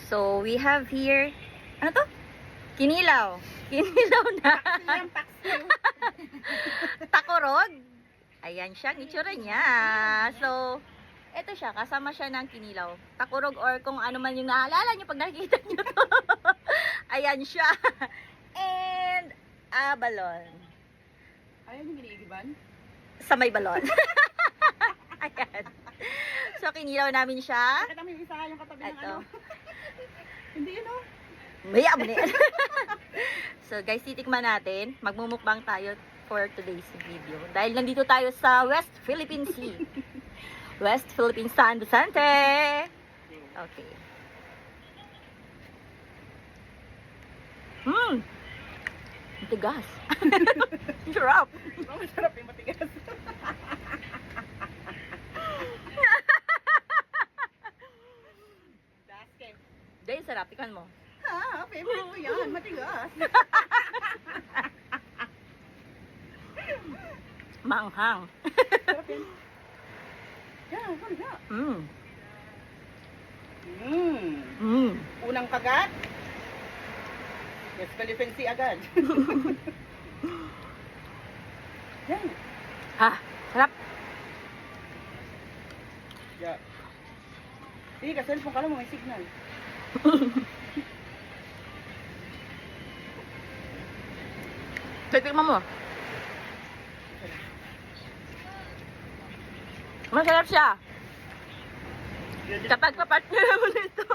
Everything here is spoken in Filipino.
So, we have here, ano to? Kinilaw. Kinilaw na. Takurog. Ayan siya, ang itsura niya. So, eto siya, kasama siya ng kinilaw. Takurog or kung ano man yung naalala nyo pag nakikita nyo to. Ayan siya. And, balon. Ayan yung giniigiban? Sa may balon. Ayan. So, kinilaw namin siya. Bakit namin isa yung katabi ng Ito. ano? Hindi yun oh. May abne. So, guys, titikman natin. Magmumukbang tayo for today's video. Dahil nandito tayo sa West Philippine Sea. West Philippine San Vicente. Okay. Ang tigas. Sarap. Oh, masarap yung matigas. Basket. Dahil sarap. Tikman mo. Ha, favorite ko yan. Matigas. Maanghang. Sarap yan. Yan, hangga. Unang kagat. Yes, Philippine Sea agad. Yan. Ha, sarap. Yeah. Hindi ka, cellphone ka lang mo, may signal. Tikman mo. Masarap siya. Kapag kapartner mo nito.